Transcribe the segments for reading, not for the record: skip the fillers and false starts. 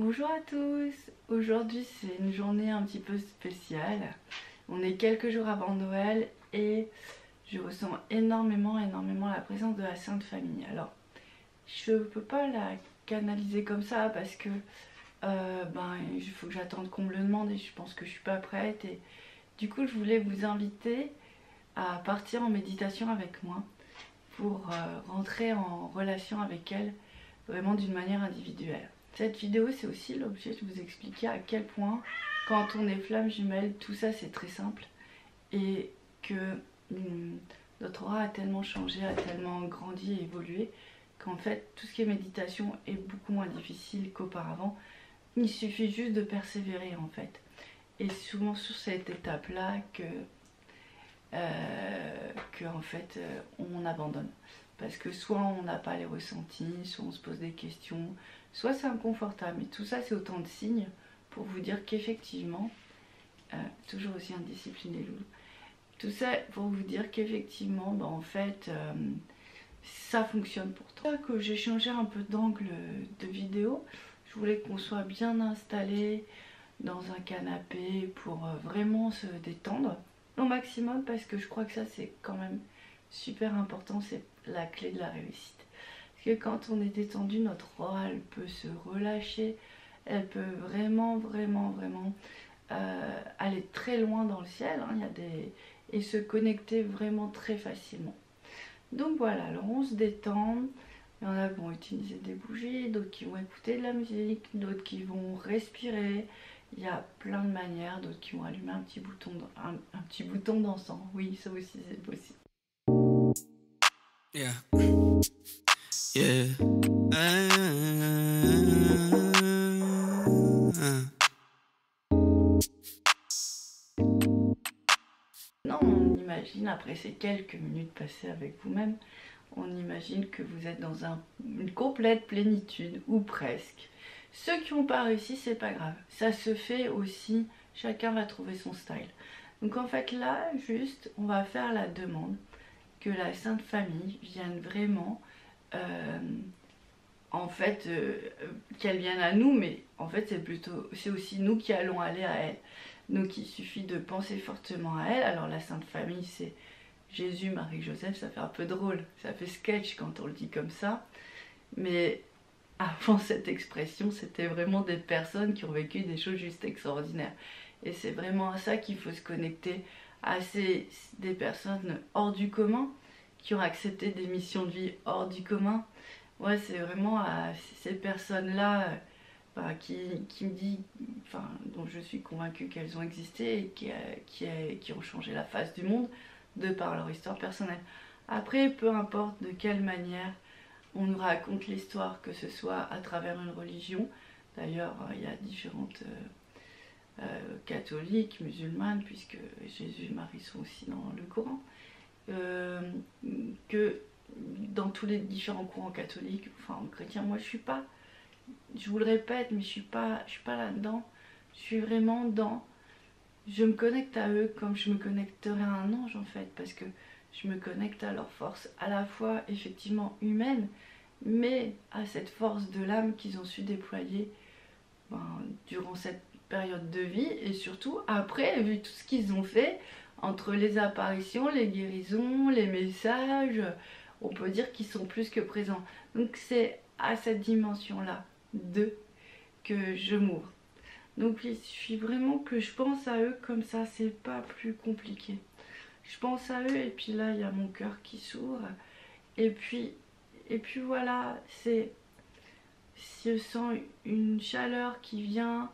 Bonjour à tous. Aujourd'hui c'est une journée un petit peu spéciale. On est quelques jours avant Noël et je ressens énormément la présence de la Sainte Famille. Alors je peux pas la canaliser comme ça parce que il faut que j'attende qu'on me le demande et je pense que je suis pas prête. Et du coup je voulais vous inviter à partir en méditation avec moi pour rentrer en relation avec elle vraiment d'une manière individuelle. Cette vidéo, c'est aussi l'objet de vous expliquer à quel point, quand on est flamme jumelle, tout ça c'est très simple et que notre aura a tellement changé, a tellement grandi et évolué qu'en fait tout ce qui est méditation est beaucoup moins difficile qu'auparavant. Il suffit juste de persévérer en fait. Et souvent sur cette étape-là en fait on abandonne. Parce que soit on n'a pas les ressentis, soit on se pose des questions, soit c'est inconfortable. Et tout ça c'est autant de signes pour vous dire qu'effectivement, toujours aussi indiscipliné loulou, tout ça pour vous dire qu'effectivement, en fait, ça fonctionne pour toi. Que j'ai changé un peu d'angle de vidéo, je voulais qu'on soit bien installé dans un canapé pour vraiment se détendre au maximum parce que je crois que ça c'est quand même super important, c'est la clé de la réussite. Parce que quand on est détendu, notre aura elle peut se relâcher, elle peut vraiment aller très loin dans le ciel, hein, et se connecter vraiment très facilement. Donc voilà, alors on se détend. Il y en a qui vont utiliser des bougies, d'autres qui vont écouter de la musique, d'autres qui vont respirer. Il y a plein de manières, d'autres qui vont allumer un petit bouton d'encens. Oui, ça aussi c'est possible. Yeah. Yeah. Non, on imagine, après ces quelques minutes passées avec vous-même, on imagine que vous êtes dans une complète plénitude, ou presque. Ceux qui n'ont pas réussi, c'est pas grave. Ça se fait aussi, chacun va trouver son style. Donc en fait là, juste, on va faire la demande que la Sainte Famille vienne vraiment, qu'elle vienne à nous, mais en fait c'est aussi nous qui allons aller à elle. Donc il suffit de penser fortement à elle. Alors la Sainte Famille c'est Jésus, Marie, Joseph, ça fait un peu drôle, ça fait sketch quand on le dit comme ça. Mais avant cette expression, c'était vraiment des personnes qui ont vécu des choses juste extraordinaires. Et c'est vraiment à ça qu'il faut se connecter, à des personnes hors du commun, qui ont accepté des missions de vie hors du commun. Ouais, c'est vraiment à ces personnes-là qui me dit, dont je suis convaincue qu'elles ont existé et qui ont changé la face du monde de par leur histoire personnelle. Après, peu importe de quelle manière on nous raconte l'histoire, que ce soit à travers une religion, d'ailleurs il y a différentes catholiques, musulmanes, puisque Jésus et Marie sont aussi dans le Coran, que dans tous les différents courants catholiques, enfin chrétiens, moi je vous le répète, mais je suis pas là-dedans. Je suis vraiment je me connecte à eux comme je me connecterais à un ange en fait, parce que je me connecte à leur force, à la fois effectivement humaine, mais à cette force de l'âme qu'ils ont su déployer durant cette période de vie, et surtout après, vu tout ce qu'ils ont fait, entre les apparitions, les guérisons, les messages, on peut dire qu'ils sont plus que présents. Donc c'est à cette dimension-là d'eux que je m'ouvre. Donc il suffit vraiment que je pense à eux comme ça, c'est pas plus compliqué. Je pense à eux et puis là il y a mon cœur qui s'ouvre. Et puis voilà, je sens une chaleur qui vient,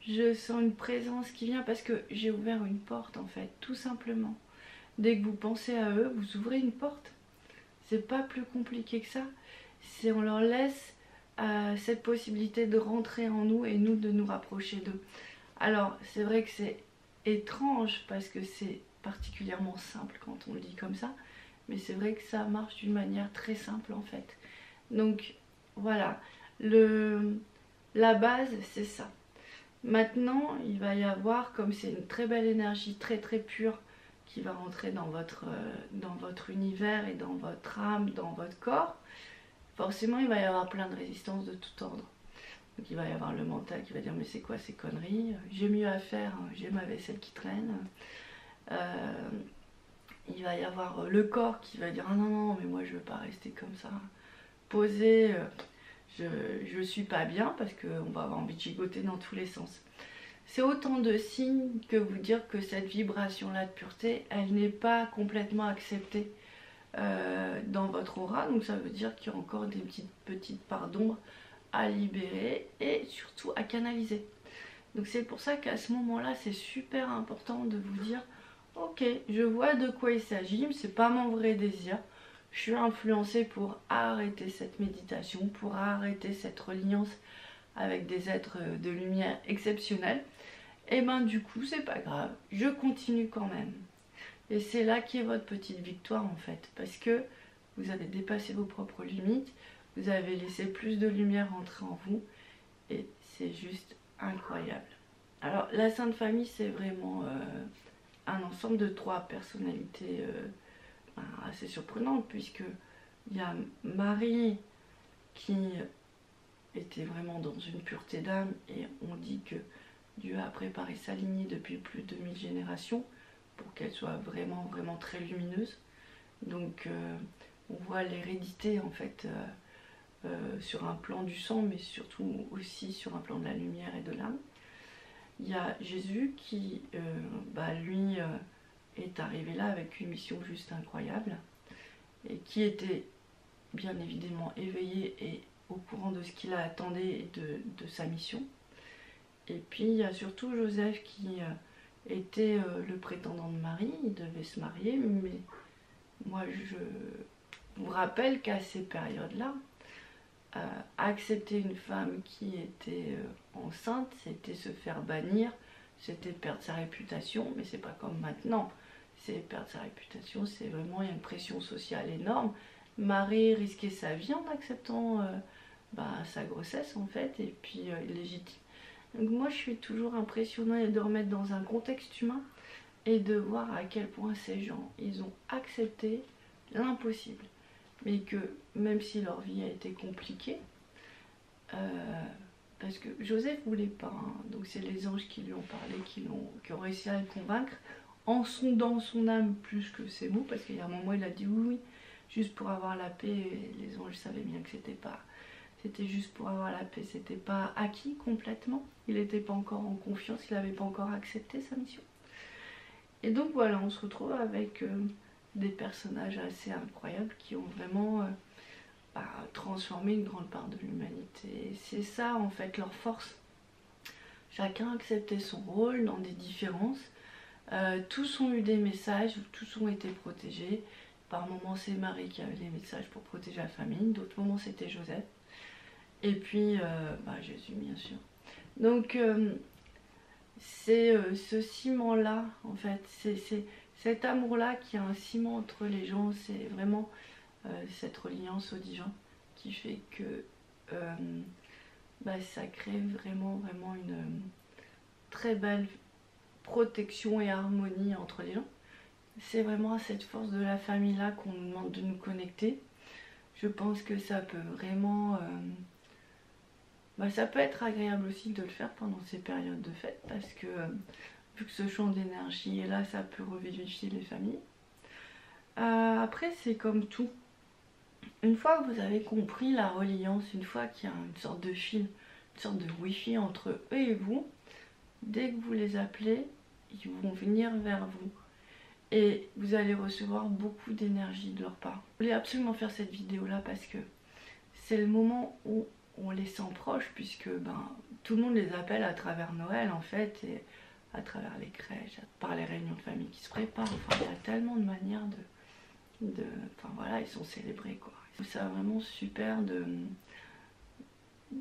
je sens une présence qui vient parce que j'ai ouvert une porte en fait, tout simplement. Dès que vous pensez à eux, vous ouvrez une porte. C'est pas plus compliqué que ça. On leur laisse cette possibilité de rentrer en nous et nous de nous rapprocher d'eux. Alors c'est vrai que c'est étrange parce que c'est particulièrement simple quand on le dit comme ça, mais c'est vrai que ça marche d'une manière très simple en fait. Donc voilà, la base c'est ça. Maintenant il va y avoir, comme c'est une très belle énergie très pure qui va rentrer dans votre univers et dans votre âme, dans votre corps, forcément il va y avoir plein de résistances de tout ordre. Donc il va y avoir le mental qui va dire mais c'est quoi ces conneries, j'ai mieux à faire, j'ai ma vaisselle qui traîne. Il va y avoir le corps qui va dire ah non non mais moi je veux pas rester comme ça posé, je suis pas bien, parce qu'on va avoir envie de gigoter dans tous les sens. C'est autant de signes que vous dire que cette vibration là de pureté elle n'est pas complètement acceptée dans votre aura, donc ça veut dire qu'il y a encore des petites parts d'ombre à libérer et surtout à canaliser. Donc c'est pour ça qu'à ce moment là c'est super important de vous dire ok, je vois de quoi il s'agit, mais c'est pas mon vrai désir. Je suis influencée pour arrêter cette méditation, pour arrêter cette reliance avec des êtres de lumière exceptionnels. Et ben du coup c'est pas grave, je continue quand même. Et c'est là qu'est votre petite victoire en fait, parce que vous avez dépassé vos propres limites, vous avez laissé plus de lumière entrer en vous, et c'est juste incroyable. Alors la Sainte Famille c'est vraiment un ensemble de 3 personnalités assez surprenantes, puisque il y a Marie qui était vraiment dans une pureté d'âme, et on dit que Dieu a préparé sa lignée depuis plus de 1000 générations pour qu'elle soit vraiment très lumineuse. Donc on voit l'hérédité en fait sur un plan du sang, mais surtout aussi sur un plan de la lumière et de l'âme. Il y a Jésus qui lui est arrivé là avec une mission juste incroyable, et qui était bien évidemment éveillé et au courant de ce qu'il attendait de sa mission. Et puis il y a surtout Joseph qui était le prétendant de Marie, il devait se marier, mais moi je vous rappelle qu'à ces périodes-là, accepter une femme qui était enceinte, c'était se faire bannir, c'était perdre sa réputation, mais c'est pas comme maintenant, c'est perdre sa réputation, c'est vraiment, il y a une pression sociale énorme. Marie risquait sa vie en acceptant sa grossesse en fait, et puis illégitime. Donc moi je suis toujours impressionnée de remettre dans un contexte humain et de voir à quel point ces gens, ils ont accepté l'impossible. Mais que même si leur vie a été compliquée, parce que Joseph voulait pas, hein, donc c'est les anges qui lui ont parlé, qui ont réussi à le convaincre, en sondant son âme plus que ses mots, parce qu'il y a un moment il a dit oui, oui, juste pour avoir la paix, et les anges savaient bien que c'était juste pour avoir la paix, c'était pas acquis complètement, il n'était pas encore en confiance, il n'avait pas encore accepté sa mission. Et donc voilà, on se retrouve avec des personnages assez incroyables qui ont vraiment transformé une grande part de l'humanité. Et c'est ça en fait leur force. Chacun acceptait son rôle dans des différences. Tous ont eu des messages, tous ont été protégés. Par moments c'est Marie qui avait les messages pour protéger la famille, d'autres moments c'était Joseph. Et puis Jésus bien sûr. Donc c'est ce ciment-là en fait, c'est cet amour-là qui a un ciment entre les gens, c'est vraiment cette reliance au divin qui fait que ça crée vraiment une très belle protection et harmonie entre les gens. C'est vraiment à cette force de la famille là qu'on nous demande de nous connecter. Je pense que ça peut vraiment ça peut être agréable aussi de le faire pendant ces périodes de fête, parce que vu que ce champ d'énergie est là, ça peut revivifier les familles. Après c'est comme tout, une fois que vous avez compris la reliance, une fois qu'il y a une sorte de fil, une sorte de wifi entre eux et vous, dès que vous les appelez, ils vont venir vers vous et vous allez recevoir beaucoup d'énergie de leur part. Je voulais absolument faire cette vidéo là parce que c'est le moment où on les sent proches, puisque tout le monde les appelle à travers Noël en fait, et à travers les crèches, par les réunions de famille qui se préparent. Enfin, il y a tellement de manières enfin voilà, ils sont célébrés quoi. C'est vraiment super de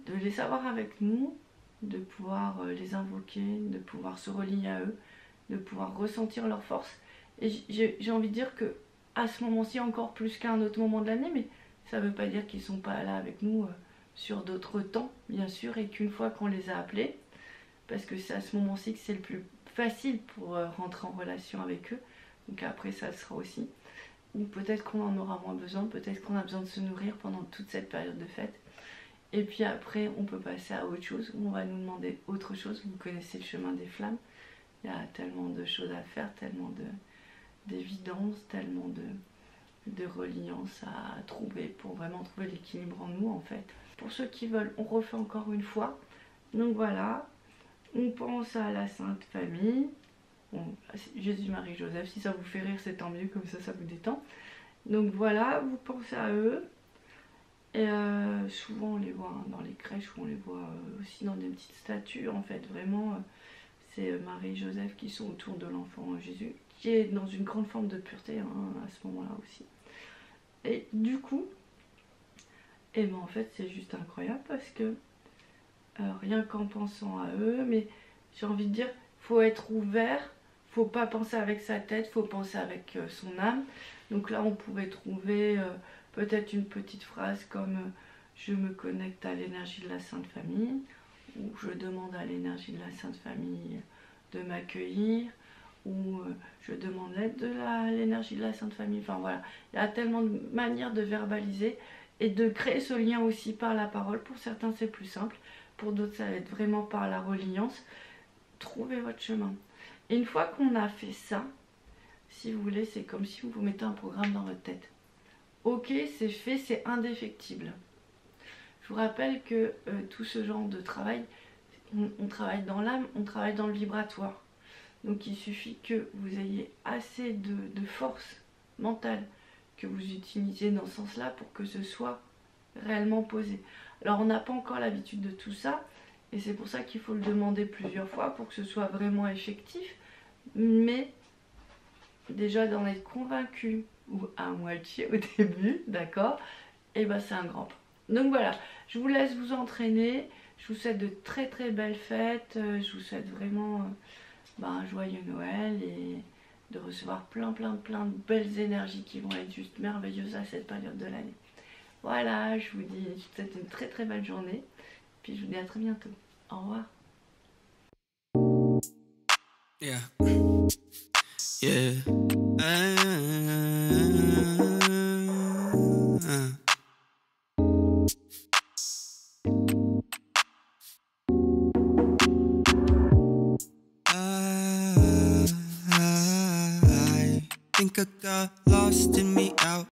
les savoir avec nous, de pouvoir les invoquer, de pouvoir se relier à eux, de pouvoir ressentir leur force. Et j'ai envie de dire que à ce moment-ci, encore plus qu'à un autre moment de l'année, mais ça veut pas dire qu'ils sont pas là avec nous sur d'autres temps, bien sûr, et qu'une fois qu'on les a appelés, parce que c'est à ce moment-ci que c'est le plus facile pour rentrer en relation avec eux, donc après ça le sera aussi, ou peut-être qu'on en aura moins besoin, peut-être qu'on a besoin de se nourrir pendant toute cette période de fête, Et puis après, on peut passer à autre chose, où on va nous demander autre chose. Vous connaissez le chemin des flammes. Il y a tellement de choses à faire, tellement d'évidence, tellement de reliance à trouver pour vraiment trouver l'équilibre en nous en fait. Pour ceux qui veulent, on refait encore une fois. Donc voilà, on pense à la Sainte Famille. Bon, Jésus, Marie, Joseph, si ça vous fait rire, c'est tant mieux, comme ça vous détend. Donc voilà, vous pensez à eux. Et souvent on les voit dans les crèches, ou on les voit aussi dans des petites statues en fait. Vraiment, c'est Marie et Joseph qui sont autour de l'enfant Jésus, qui est dans une grande forme de pureté hein, à ce moment-là aussi. Et du coup, et ben en fait c'est juste incroyable parce que rien qu'en pensant à eux, mais j'ai envie de dire, faut être ouvert, faut pas penser avec sa tête, faut penser avec son âme. Donc là on pourrait trouver peut-être une petite phrase comme je me connecte à l'énergie de la Sainte Famille, ou je demande à l'énergie de la Sainte Famille de m'accueillir, ou je demande l'aide de l'énergie de la Sainte Famille. Enfin voilà, il y a tellement de manières de verbaliser et de créer ce lien aussi par la parole. Pour certains c'est plus simple, pour d'autres ça va être vraiment par la reliance. Trouvez votre chemin. Et une fois qu'on a fait ça, si vous voulez, c'est comme si vous mettez un programme dans votre tête. Ok, c'est fait, c'est indéfectible. Je vous rappelle que tout ce genre de travail, on travaille dans l'âme, on travaille dans le vibratoire. Donc il suffit que vous ayez assez de force mentale que vous utilisiez dans ce sens-là pour que ce soit réellement posé. Alors on n'a pas encore l'habitude de tout ça, et c'est pour ça qu'il faut le demander plusieurs fois pour que ce soit vraiment effectif. Mais déjà d'en être convaincu, ou à moitié au début, d'accord, et ben c'est un grand pas. Donc voilà, je vous laisse vous entraîner, je vous souhaite de très très belles fêtes, je vous souhaite vraiment un joyeux Noël et de recevoir plein de belles énergies qui vont être juste merveilleuses à cette période de l'année. Voilà, je vous souhaite une très très belle journée, puis je vous dis à très bientôt. Au revoir. Yeah. Yeah. I think I got lost in me out.